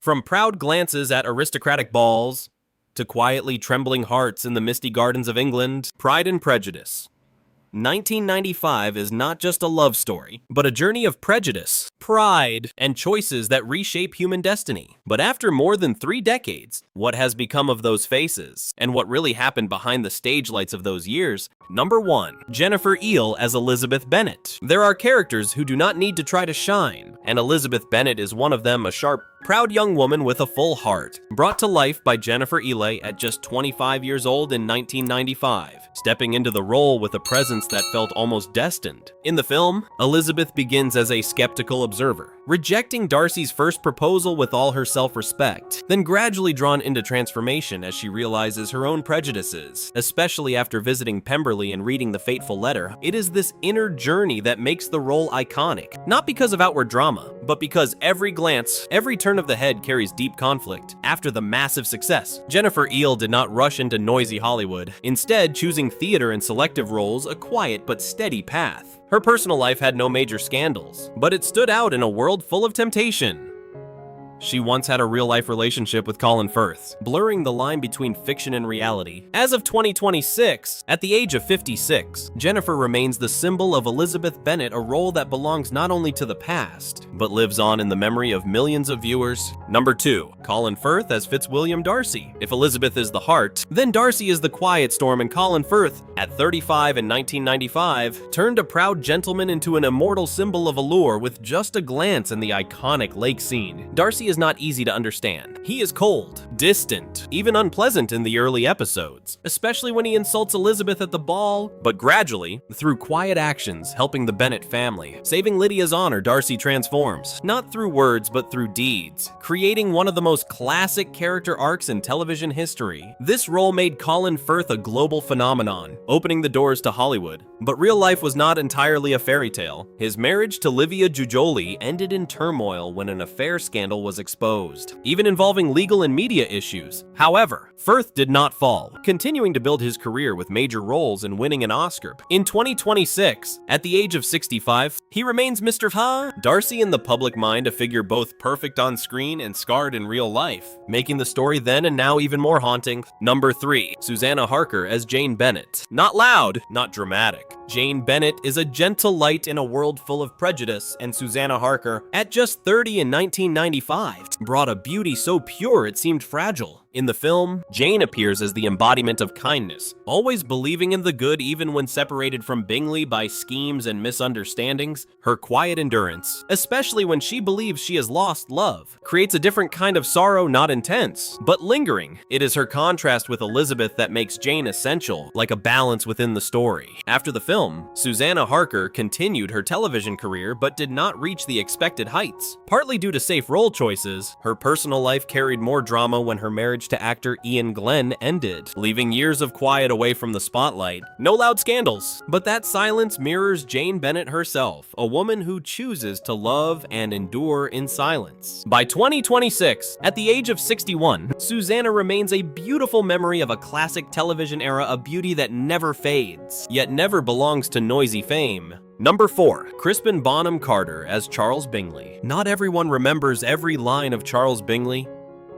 From proud glances at aristocratic balls to quietly trembling hearts in the misty gardens of England, Pride and Prejudice. 1995 is not just a love story, but a journey of prejudice, pride, and choices that reshape human destiny. But after more than 3 decades, what has become of those faces? And what really happened behind the stage lights of those years? Number 1. Jennifer Ehle as Elizabeth Bennet. There are characters who do not need to try to shine, and Elizabeth Bennet is one of them, a sharp, proud young woman with a full heart, brought to life by Jennifer Ehle at just 25 years old in 1995, stepping into the role with a presence that felt almost destined. In the film, Elizabeth begins as a skeptical observer, rejecting Darcy's first proposal with all her self-respect, then gradually drawn into transformation as she realizes her own prejudices, especially after visiting Pemberley and reading the fateful letter. It is this inner journey that makes the role iconic, not because of outward drama, but because every glance, every turn of the head carries deep conflict. After the massive success, Jennifer Ehle did not rush into noisy Hollywood, instead choosing theater and selective roles, a quiet but steady path. Her personal life had no major scandals, but it stood out in a world full of temptation. She once had a real-life relationship with Colin Firth, blurring the line between fiction and reality. As of 2026, at the age of 56, Jennifer remains the symbol of Elizabeth Bennet, a role that belongs not only to the past, but lives on in the memory of millions of viewers. Number 2. Colin Firth as Fitzwilliam Darcy. If Elizabeth is the heart, then Darcy is the quiet storm, and Colin Firth, at 35 in 1995, turned a proud gentleman into an immortal symbol of allure with just a glance in the iconic lake scene. Darcy is not easy to understand. He is cold, distant, even unpleasant in the early episodes, especially when he insults Elizabeth at the ball, but gradually, through quiet actions helping the Bennet family, saving Lydia's honor, Darcy transforms, not through words but through deeds, creating one of the most classic character arcs in television history. This role made Colin Firth a global phenomenon, opening the doors to Hollywood. But real life was not entirely a fairy tale. His marriage to Livia Jujoli ended in turmoil when an affair scandal was exposed, even involving legal and media issues. However, Firth did not fall, continuing to build his career with major roles and winning an Oscar. In 2026, at the age of 65, he remains Mr. Darcy in the public mind, a figure both perfect on screen and scarred in real life, making the story then and now even more haunting. Number 3. Susannah Harker as Jane Bennet. Not loud, not dramatic. Jane Bennet is a gentle light in a world full of prejudice, and Susannah Harker, at just 30 in 1995, brought a beauty so pure it seemed fragile. In the film, Jane appears as the embodiment of kindness, always believing in the good even when separated from Bingley by schemes and misunderstandings. Her quiet endurance, especially when she believes she has lost love, creates a different kind of sorrow, not intense, but lingering. It is her contrast with Elizabeth that makes Jane essential, like a balance within the story. After the film, Susannah Harker continued her television career but did not reach the expected heights. Partly due to safe role choices, her personal life carried more drama when her marriage to actor Ian Glenn ended, leaving years of quiet away from the spotlight. No loud scandals, but that silence mirrors Jane Bennet herself, a woman who chooses to love and endure in silence. By 2026, at the age of 61, Susannah remains a beautiful memory of a classic television era, a beauty that never fades, yet never belongs to noisy fame. Number 4. Crispin Bonham-Carter as Charles Bingley. Not everyone remembers every line of Charles Bingley,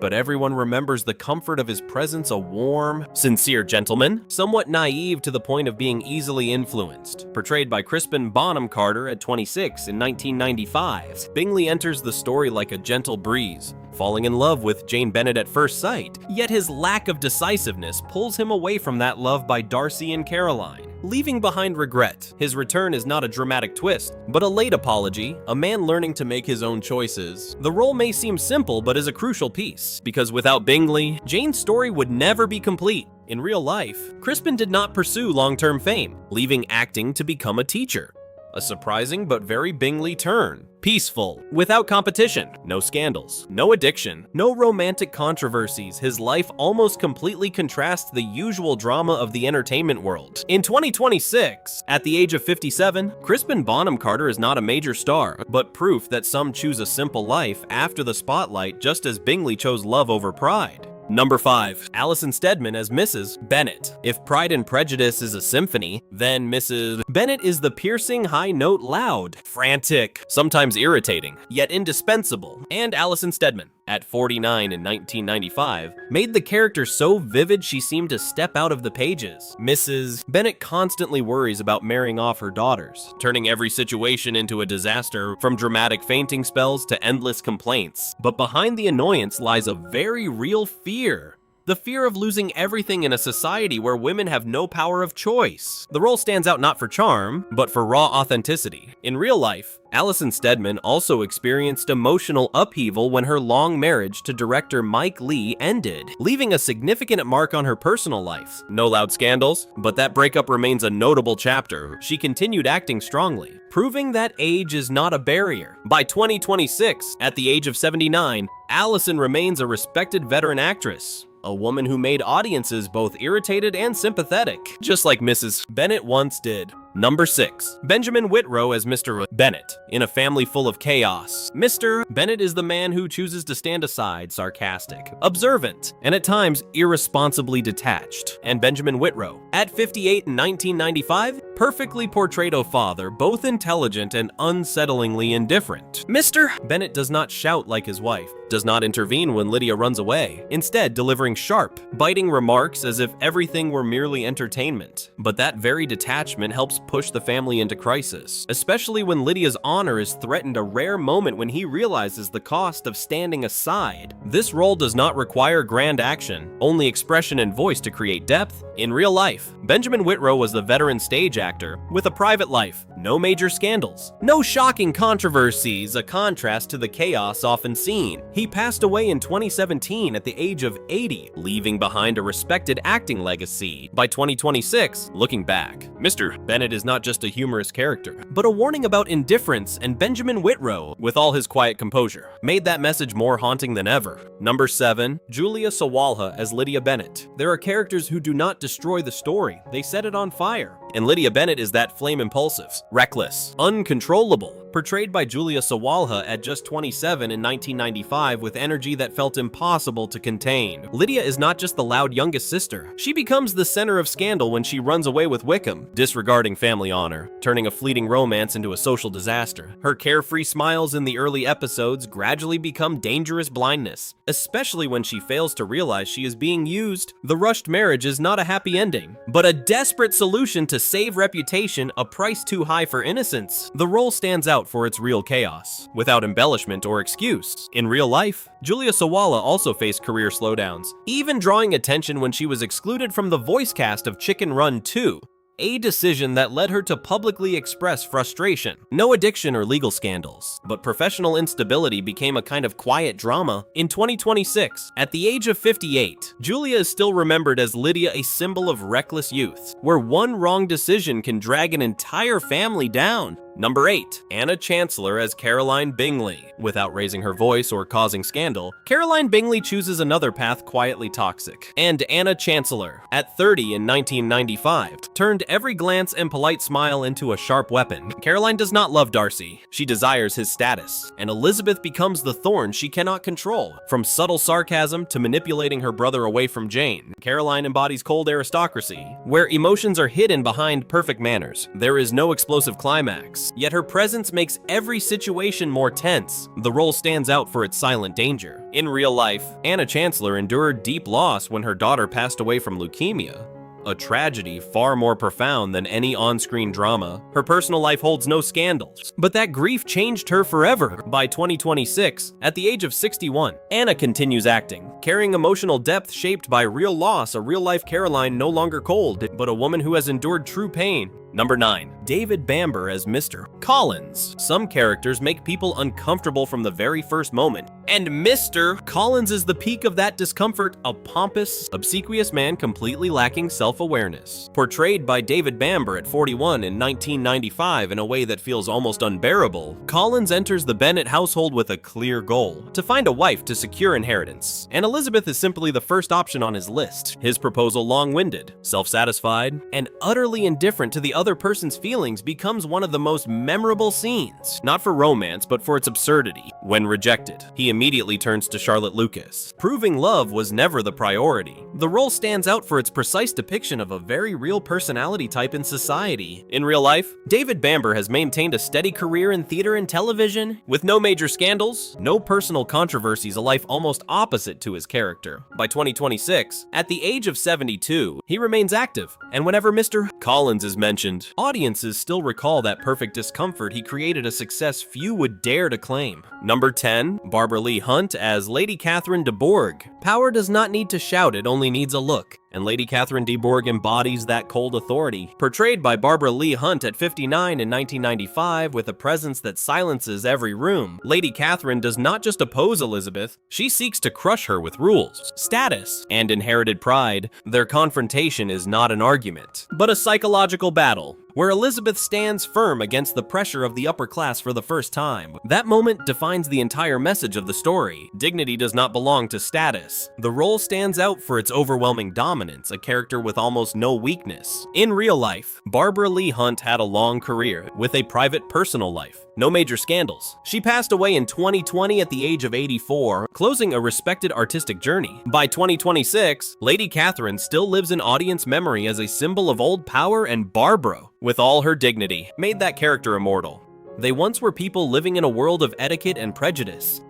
but everyone remembers the comfort of his presence, a warm, sincere gentleman, somewhat naive to the point of being easily influenced. Portrayed by Crispin Bonham-Carter at 26 in 1995, Bingley enters the story like a gentle breeze, falling in love with Jane Bennet at first sight, yet his lack of decisiveness pulls him away from that love by Darcy and Caroline, leaving behind regret. His return is not a dramatic twist, but a late apology, a man learning to make his own choices. The role may seem simple, but is a crucial piece, because without Bingley, Jane's story would never be complete. In real life, Crispin did not pursue long-term fame, leaving acting to become a teacher. A surprising but very Bingley turn. Peaceful, without competition, no scandals, no addiction, no romantic controversies. His life almost completely contrasts the usual drama of the entertainment world. In 2026, at the age of 57, Crispin Bonham-Carter is not a major star, but proof that some choose a simple life after the spotlight, just as Bingley chose love over pride. Number 5. Alison Steadman as Mrs. Bennet. If Pride and Prejudice is a symphony, then Mrs. Bennet is the piercing high note, loud, frantic, sometimes irritating, yet indispensable. And Alison Steadman, at 49 in 1995, made the character so vivid she seemed to step out of the pages. Mrs. Bennet constantly worries about marrying off her daughters, turning every situation into a disaster, from dramatic fainting spells to endless complaints. But behind the annoyance lies a very real fear. The fear of losing everything in a society where women have no power of choice. The role stands out not for charm, but for raw authenticity. In real life, Alison Steadman also experienced emotional upheaval when her long marriage to director Mike Leigh ended, leaving a significant mark on her personal life. No loud scandals, but that breakup remains a notable chapter. She continued acting strongly, proving that age is not a barrier. By 2026, at the age of 79, Alison remains a respected veteran actress. A woman who made audiences both irritated and sympathetic, just like Mrs. Bennet once did. Number 6. Benjamin Whitrow as Mr. Bennet. In a family full of chaos, Mr. Bennet is the man who chooses to stand aside, sarcastic, observant, and at times irresponsibly detached. And Benjamin Whitrow, at 58 in 1995, perfectly portrayed a father both intelligent and unsettlingly indifferent. Mr. Bennet does not shout like his wife, does not intervene when Lydia runs away, instead delivering sharp, biting remarks as if everything were merely entertainment. But that very detachment helps push the family into crisis, especially when Lydia's honor is threatened, a rare moment when he realizes the cost of standing aside. This role does not require grand action, only expression and voice to create depth. In real life, Benjamin Whitrow was the veteran stage actor with a private life, no major scandals, no shocking controversies, a contrast to the chaos often seen. He passed away in 2017 at the age of 80, leaving behind a respected acting legacy. By 2026, looking back, Mr. Bennet is not just a humorous character, but a warning about indifference, and Benjamin Whitrow, with all his quiet composure, made that message more haunting than ever. Number 7. Julia Sawalha as Lydia Bennet. There are characters who do not destroy the story, they set it on fire. And Lydia Bennet is that flame impulsive, reckless, uncontrollable, portrayed by Julia Sawalha at just 27 in 1995 with energy that felt impossible to contain. Lydia is not just the loud youngest sister. She becomes the center of scandal when she runs away with Wickham, disregarding family honor, turning a fleeting romance into a social disaster. Her carefree smiles in the early episodes gradually become dangerous blindness, especially when she fails to realize she is being used. The rushed marriage is not a happy ending, but a desperate solution to save reputation, a price too high for innocence. The role stands out for its real chaos, without embellishment or excuse. In real life, Julia Sawalha also faced career slowdowns, even drawing attention when she was excluded from the voice cast of Chicken Run 2. A decision that led her to publicly express frustration. No addiction or legal scandals, but professional instability became a kind of quiet drama. In 2026, at the age of 58, Julia is still remembered as Lydia, a symbol of reckless youth, where one wrong decision can drag an entire family down. Number 8. Anna Chancellor as Caroline Bingley. Without raising her voice or causing scandal, Caroline Bingley chooses another path quietly toxic. And Anna Chancellor, at 30 in 1995, turned every glance and polite smile into a sharp weapon. Caroline does not love Darcy. She desires his status, and Elizabeth becomes the thorn she cannot control. From subtle sarcasm to manipulating her brother away from Jane, Caroline embodies cold aristocracy, where emotions are hidden behind perfect manners. There is no explosive climax, yet her presence makes every situation more tense. The role stands out for its silent danger. In real life, Anna Chancellor endured deep loss when her daughter passed away from leukemia, a tragedy far more profound than any on-screen drama. Her personal life holds no scandals, but that grief changed her forever. By 2026, at the age of 61, Anna continues acting, carrying emotional depth shaped by real loss, a real-life Caroline no longer cold, but a woman who has endured true pain. Number 9. David Bamber as Mr. Collins. Some characters make people uncomfortable from the very first moment, and Mr. Collins is the peak of that discomfort, a pompous, obsequious man completely lacking self-awareness. Portrayed by David Bamber at 41 in 1995 in a way that feels almost unbearable, Collins enters the Bennet household with a clear goal: to find a wife to secure inheritance, and Elizabeth is simply the first option on his list. His proposal long-winded, self-satisfied, and utterly indifferent to the other person's feelings becomes one of the most memorable scenes, not for romance, but for its absurdity. When rejected, he immediately turns to Charlotte Lucas. Proving love was never the priority. The role stands out for its precise depiction of a very real personality type in society. In real life, David Bamber has maintained a steady career in theater and television, with no major scandals, no personal controversies, a life almost opposite to his character. By 2026, at the age of 72, he remains active, and whenever Mr. Collins is mentioned, audiences still recall that perfect discomfort he created, a success few would dare to claim. Number 10, Barbara Leigh-Hunt as Lady Catherine de Bourgh. Power does not need to shout, it only needs a look. And Lady Catherine de Bourgh embodies that cold authority. Portrayed by Barbara Leigh-Hunt at 59 in 1995 with a presence that silences every room, Lady Catherine does not just oppose Elizabeth, she seeks to crush her with rules, status, and inherited pride. Their confrontation is not an argument, but a psychological battle, where Elizabeth stands firm against the pressure of the upper class for the first time. That moment defines the entire message of the story. Dignity does not belong to status. The role stands out for its overwhelming dominance, a character with almost no weakness. In real life, Barbara Leigh-Hunt had a long career, with a private personal life. No major scandals. She passed away in 2020 at the age of 84, closing a respected artistic journey. By 2026, Lady Catherine still lives in audience memory as a symbol of old power, and Barbara, with all her dignity, made that character immortal. They once were people living in a world of etiquette and prejudice,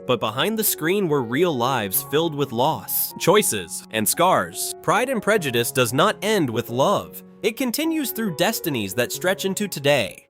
but behind the screen were real lives filled with loss, choices, and scars. Pride and Prejudice does not end with love. It continues through destinies that stretch into today.